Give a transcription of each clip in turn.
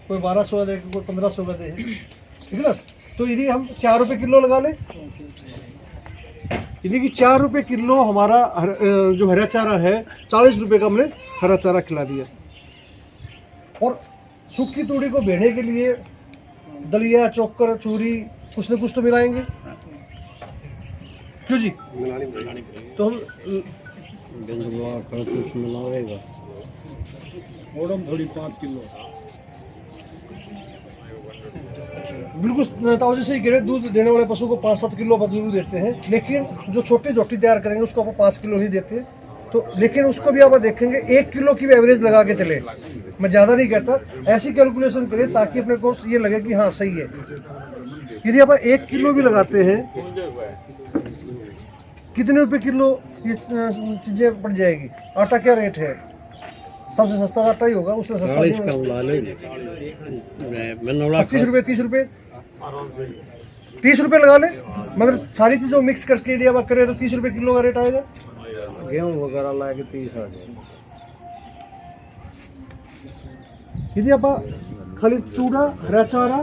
कोई 1200 दे, कोई 1500 का दे, ठीक है ना। तो यदि हम 4 रुपये किलो लगा लें, यदि कि 4 रुपये किलो हमारा जो हरा चारा है, 40 रुपये का हमने हरा चारा खिला दिया। और सूखी तूड़ी को भेड़ने के लिए दलिया, चोकर, चूरी कुछ न कुछ तो मिलाएंगे, क्यों जी? तो हम थोड़ी 5 किलो बिल्कुल ताऊ जी सही कह रहे हैं। दूध देने वाले पशु को 5-7 किलो बदलू देते हैं, लेकिन जो छोटी जोटी तैयार करेंगे उसको आप 5 किलो ही देते हैं। तो लेकिन उसको भी आप देखेंगे 1 किलो की भी एवरेज लगा के चले, मैं ज़्यादा नहीं कहता, ऐसी कैलकुलेशन करें ताकि अपने को ये लगे कि हाँ सही है। यदि आप 1 किलो भी लगाते हैं, कितने रुपए किलो ये चीज़ें पड़ जाएगी? आटा क्या रेट है? सबसे सस्ता आटा ही होगा, उससे सस्ता 25 रुपये, 30 रुपये, 30 रुपये लगा ले। मगर सारी चीज़ों मिक्स करके यदि आप करें तो 30 रुपये किलो का रेट आएगा। गेहूँ वगैरह ला के 30 आ जाए। यदि आप खाली चूड़ा, हरा चारा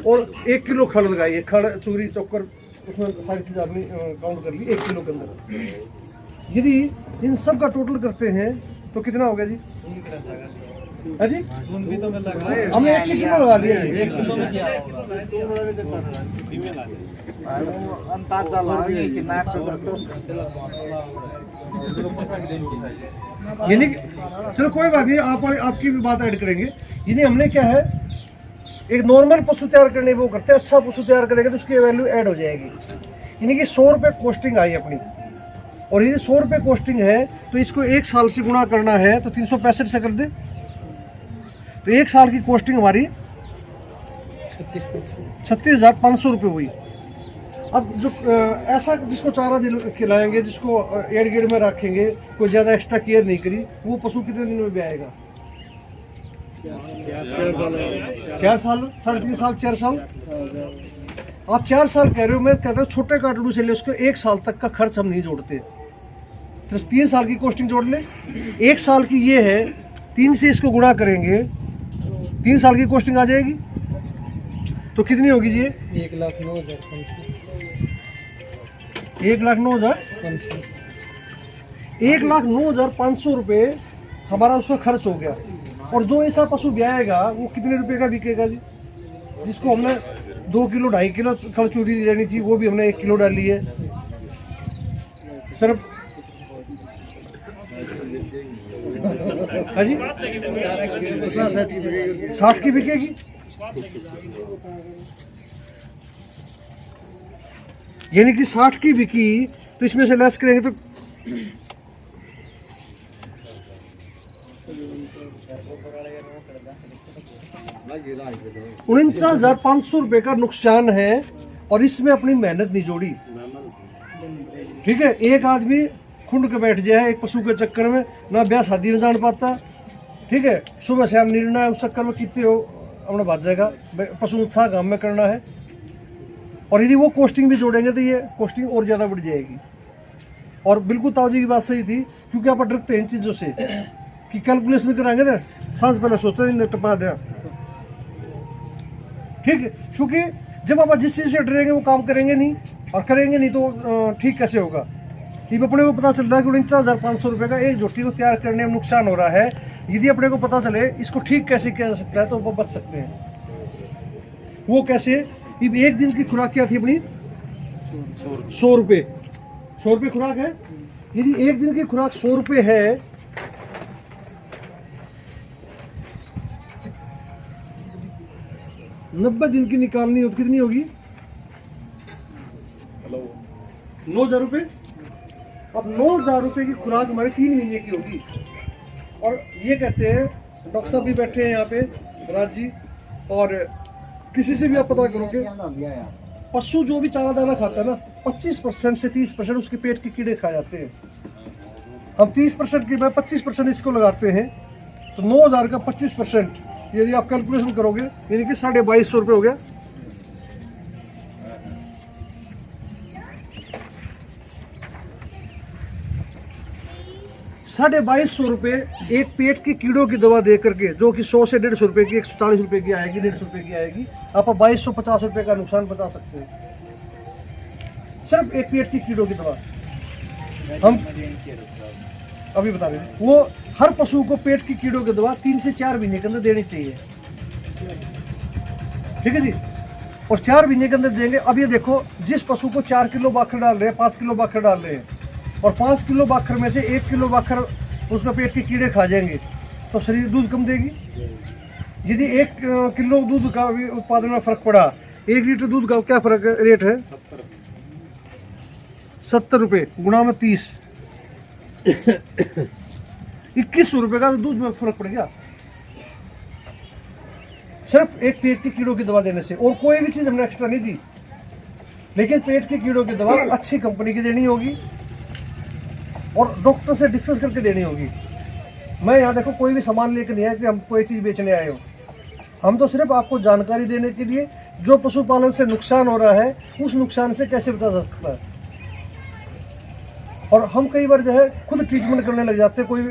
और 1 किलो खड़ लगाइए, खड़, चूरी, चोकर, उसमें सारी चीज़ आपने काउंट कर ली 1 किलो के अंदर। यदि इन सब का टोटल करते हैं तो कितना हो गया जी? है जी, भी तो मैं लगाए, हमने 1 किलो लगा दिया जी। 1 किलो में क्या होगा? अंदाजा लगाइए कि नाक से यानी चलो कोई बात नहीं, आपकी भी बात ऐड करेंगे। यानी हमने क्या है, एक नॉर्मल पशु तैयार करने वो करते हैं, अच्छा पशु तैयार करेंगे तो उसकी वैल्यू ऐड हो जाएगी। यानी कि 100 रुपये कॉस्टिंग आई अपनी, और यदि 100 रुपये कॉस्टिंग है तो इसको 1 साल से गुणा करना है तो 365 से कर दे, तो 1 साल की कॉस्टिंग हमारी 36,500 रुपये हुई। अब जो ऐसा जिसको चारा खिलाएंगे, जिसको एड़ गेड़ में रखेंगे, कोई ज़्यादा एक्स्ट्रा केयर नहीं करी, वो पशु कितने दिन में भी आएगा? 4 साल, 3.5 साल, 4 साल। आप 4 साल कह रहे हो, मैं कहता हूँ छोटे काटड़ू से ले उसको 1 साल तक का खर्च हम नहीं जोड़ते, तो 3 साल की कॉस्टिंग जोड़ ले। 1 साल की ये है, 3 से इसको गुणा करेंगे, 3 साल की कॉस्टिंग आ जाएगी तो कितनी होगी जी? 1,09,000 1,09,500 रुपये हमारा उसका खर्च हो गया। और जो ऐसा पशु ब्याएगा वो कितने रुपए का बिकेगा जी? जिसको हमने 2 किलो 2.5 किलो खड़ चूड़ी लेनी थी, वो भी हमने 1 किलो डाली है सिर्फ। हाँ जी, 60 की बिकेगी। यानी कि 60 की बिकी तो इसमें से लेस करेंगे तो 49,500 रुपये का नुकसान है, और इसमें अपनी मेहनत नहीं जोड़ी। ठीक है, एक आदमी खुंड के बैठ जाए एक पशु के चक्कर में, ना ब्याह शादी में जान पाता, ठीक है, सुबह से हम निर्णय उस चक्कर में कितने हो अपना भाग जाएगा, पशु उत्साह काम में करना है। और यदि वो कॉस्टिंग भी जोड़ेंगे तो ये कॉस्टिंग और ज़्यादा बढ़ जाएगी। और बिल्कुल ताऊ जी की बात सही थी, क्योंकि आप डरते हैं इन चीज़ों से कि कैलकुलेशन कराएंगे ना, सांस पहले सोचो नहीं टपा दें, ठीक है। क्योंकि जब आप जिस चीज़ से डरेंगे वो काम करेंगे नहीं, और करेंगे नहीं तो ठीक कैसे होगा? ये अपने को पता चल रहा है कि 49,500 रुपये का एक जोटी को तैयार करने में नुकसान हो रहा है। यदि अपने को पता चले इसको ठीक कैसे किया जा सकता है तो वो बच सकते हैं। वो कैसे? एक दिन की खुराक क्या थी अपनी? 100 रुपये। 100 रुपये खुराक है। यदि एक दिन की खुराक 100 रुपये है, नब्बे दिन की निकालनी हो तो कितनी होगी? 9,000 रुपये। अब 9,000 रुपये की खुराक हमारे 3 महीने की होगी। और ये कहते हैं, डॉक्टर साहब भी बैठे हैं यहाँ पे, राज जी, और किसी से भी आप पता करोगे, पशु जो भी चारा दाना खाता है ना, 25% से 30% उसके पेट के कीड़े खा जाते हैं। हम 30% की 25% इसको लगाते हैं, तो 9,000 का 25% यदि आप कैलकुलेशन करोगे यानी कि 2250 रुपये हो गया। 2250 रुपये एक पेट के कीड़ों की दवा दे करके, जो कि 100 से 150 रुपये की, 140 रुपये की आएगी, 150 रुपये की आएगी, आप 2250 रुपये का नुकसान बचा सकते हैं सिर्फ एक पेट की कीड़ों की दवा। हम अभी बता रहे हैं, वो हर पशु को पेट की कीड़ों की दवा 3 से 4 महीने के अंदर देनी चाहिए, ठीक है जी। और 4 महीने के अंदर देंगे। अब ये देखो, जिस पशु को 4 किलो बाखर डाल रहे हैं, 5 किलो बाखर डाल रहे हैं, और 5 किलो बाखर में से 1 किलो बाखर उसका पेट के कीड़े खा जाएंगे, तो शरीर दूध कम देगी। यदि 1 किलो दूध का भी उत्पादन में फर्क पड़ा, 1 लीटर दूध का क्या फर्क रेट है? 70 रुपये गुणा में 30, 2100 रुपये का दूध में फर्क पड़ गया सिर्फ एक पेट के कीड़ों की दवा देने से। और कोई भी चीज हमने एक्स्ट्रा नहीं दी, लेकिन पेट के कीड़ों की दवा अच्छी कंपनी की देनी होगी और डॉक्टर से डिस्कस करके देनी होगी। मैं यहाँ देखो कोई भी सामान लेकर नहीं आया कि हम कोई चीज बेचने आए हो, हम तो सिर्फ आपको जानकारी देने के लिए जो पशुपालन से नुकसान हो रहा है उस नुकसान से कैसे बचा जा सकता है। और हम कई बार जो है खुद ट्रीटमेंट करने लग जाते हैं, कोई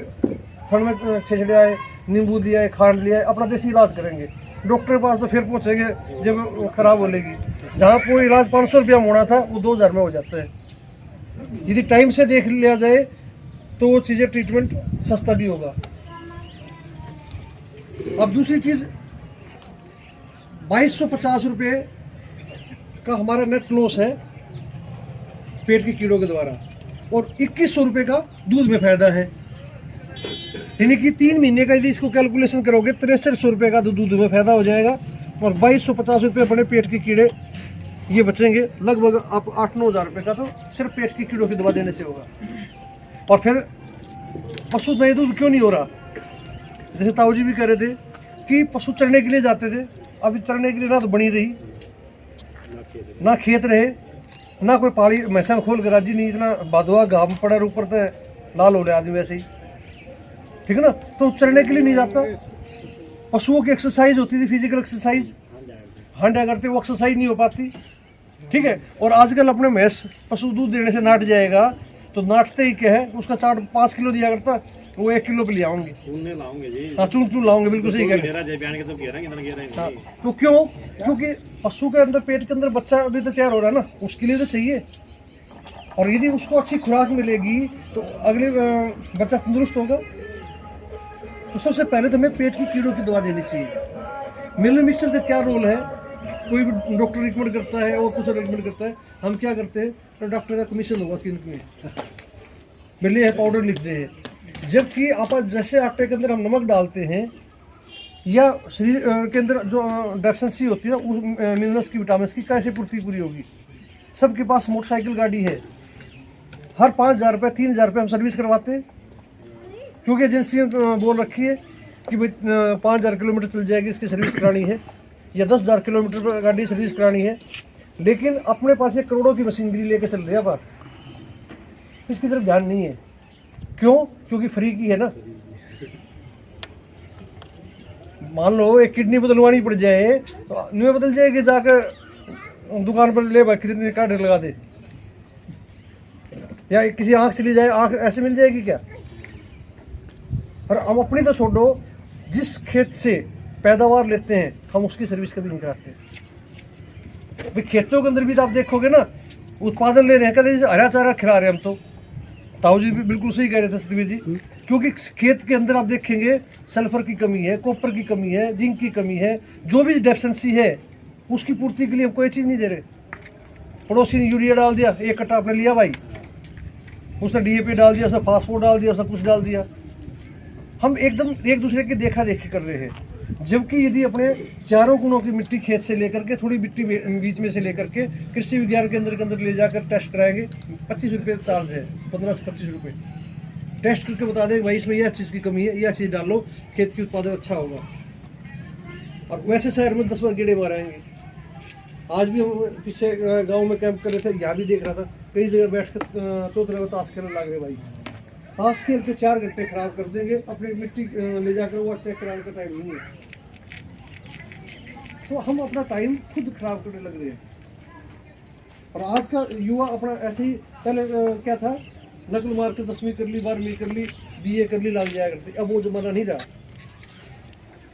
ठंड में छेछड़े आए, नींबू दिया है, खांड लिया है, अपना देसी इलाज करेंगे। डॉक्टर के पास तो फिर पहुंचेंगे जब खराब हो लेगी। जहाँ कोई इलाज 500 रुपया में होना था वो 2000 में हो जाता है। यदि टाइम से देख लिया जाए तो वो चीज़ें ट्रीटमेंट सस्ता भी होगा। अब दूसरी चीज़, 2250 रुपये का हमारा नेट लॉस है पेट के कीड़ों के द्वारा, और 2100 रुपये का दूध में फायदा है। यानी कि 3 महीने का यदि इसको कैलकुलेशन करोगे 6300 रुपये का दूध में फायदा हो जाएगा, और 2250 रुपये अपने पेट के कीड़े ये बचेंगे। लगभग आप 8-9 हज़ार रुपये का तो सिर्फ पेट की कीड़ों की दवा देने से होगा। और फिर पशु नए दूध क्यों नहीं हो रहा? जैसे ताऊ जी भी कह रहे थे कि पशु चरने के लिए जाते थे, अभी चरने के लिए ना तो बनी रही, ना खेत रहे, ना कोई पाली मैसा खोल के राजी नहीं, इतना बादुआ घाम पड़ा ऊपर तो लाल हो रहे आदमी वैसे ही, ठीक है ना। तो चरने के लिए नहीं जाता। पशुओं की एक्सरसाइज होती थी, फिजिकल एक्सरसाइज, हांडा करते, वो एक्सरसाइज नहीं हो पाती, ठीक है। और आजकल अपने भैंस पशु दूध देने से नाट जाएगा, तो नाटते ही क्या है, उसका चार्ट 5 किलो दिया करता, वो 1 किलो पे ले आऊंगे, हाँ चून लाऊंगे, बिल्कुल सही कह रहे हैं। हाँ, तो क्यों? क्योंकि पशु के अंदर, पेट के अंदर बच्चा अभी तो तैयार हो रहा है ना, उसके लिए तो चाहिए। और यदि उसको अच्छी खुराक मिलेगी तो अगले बच्चा तंदुरुस्त होगा। तो सबसे पहले तो हमें पेट की कीड़ों की दवा देनी चाहिए। मिनरल मिक्सचर का क्या रोल है? कोई भी डॉक्टर रिकमेंड करता है और कुछ रिकमेंड करता है, हम क्या करते हैं, तो डॉक्टर का कमीशन होगा क्लिनिक में, मिले है पाउडर लिख दे। जबकि आप जैसे आटे के अंदर हम नमक डालते हैं या शरीर के अंदर जो डेफिशिएंसी होती है उस मिनरल्स की, विटामिन्स की, कैसे पूरी होगी? सबके पास मोटरसाइकिल गाड़ी है, हर 5000 रुपये 3000 रुपये हम सर्विस करवाते हैं, क्योंकि एजेंसी बोल रखी है कि भाई 5000 किलोमीटर चल जाएगी, इसकी सर्विस करानी है, या 10,000 किलोमीटर पर गाड़ी सर्विस करानी है। लेकिन अपने पास एक करोड़ों की मशीनरी लेके चल रही है, पर इसकी तरफ ध्यान नहीं है। क्यों? क्योंकि फ्री की है ना। मान लो एक किडनी बदलवानी पड़ जाए तो न्यू बदल जाएगी, जाकर दुकान पर ले भाई कितने कार्ड लगा दे, या किसी आंख चली जाए, आंख ऐसे मिल जाएगी क्या? और हम अपनी तो छोड़ो, जिस खेत से पैदावार लेते हैं हम उसकी सर्विस कभी नहीं कराते। भाई खेतों के अंदर भी तो आप देखोगे ना, उत्पादन ले रहे हैं, कहते हरा चारा खिला रहे हैं हम। तो ताऊ जी भी बिल्कुल सही कह रहे थे सतवीर जी, क्योंकि खेत के अंदर आप देखेंगे सल्फर की कमी है, कॉपर की कमी है, जिंक की कमी है, जो भी डेफिशिएंसी है उसकी पूर्ति के लिए हम कोई चीज़ नहीं दे रहे। पड़ोसी ने यूरिया डाल दिया, 1 कट्टा आपने लिया भाई, उसने DAP डाल दिया, उसने फास्फोर डाल दिया, उसने कुछ डाल दिया। हम एकदम एक दूसरे की देखा देखी कर रहे हैं। जबकि यदि अपने चारों गुणों की मिट्टी खेत से लेकर के, थोड़ी मिट्टी बीच में से लेकर के कृषि विज्ञान केंद्र के अंदर ले जाकर टेस्ट कराएंगे, 25 रुपये चार्ज है, 15 से 25 रुपये टेस्ट करके बता दें भाई इसमें यह चीज़ की कमी है, यह चीज़ डालो, खेत की उत्पादन अच्छा होगा। और वैसे शहर में 10 बार गेड़े मारेंगे। आज भी हम पीछे गाँव में कैंप कर रहे थे, यहाँ भी देख रहा था, कई जगह बैठ कर चौथ रहे ताश खेलने लग रहे भाई। ताश खेल के 4 घंटे खराब कर देंगे, अपनी मिट्टी ले जाकर वो चेक कराने का टाइम नहीं है। तो हम अपना टाइम खुद खराब करने लग रहे हैं। और आज का युवा अपना ऐसे ही, पहले क्या था, नकल मार के 10वीं कर ली, 12वीं कर ली, बीए कर ली लग जाया करती। अब वो जमाना नहीं रहा।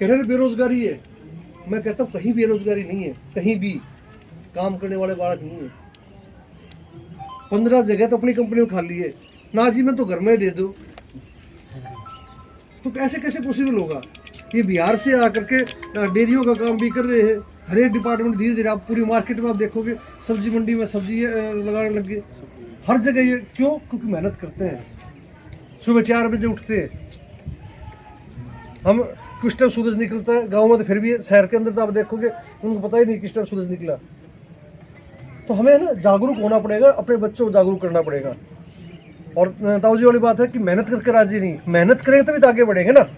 कह रहे बेरोजगारी है, मैं कहता हूँ कहीं बेरोजगारी नहीं है, कहीं भी काम करने वाले बालक नहीं है। 15 जगह तो अपनी कंपनी में खाली है ना जी, मैं तो घर में दे दूँ, तो कैसे कैसे पॉसिबल होगा। ये बिहार से आकर के डेयरियों का काम भी कर रहे हैं। हर एक डिपार्टमेंट धीरे धीरे, आप पूरी मार्केट में आप देखोगे सब्जी मंडी में सब्जी लगाने लग गए हर जगह। ये क्यों? क्योंकि मेहनत करते हैं, सुबह 4 बजे उठते हैं। हम किस टाइम सूरज निकलता है गाँव में, तो फिर भी शहर के अंदर तो आप देखोगे उनको पता ही नहीं किस टाइम सूरज निकला। तो हमें ना जागरूक होना पड़ेगा, अपने बच्चों को जागरूक करना पड़ेगा। और ताऊ जी वाली बात है कि मेहनत करके राजी नहीं, मेहनत करेंगे तभी तो आगे बढ़ेंगे ना।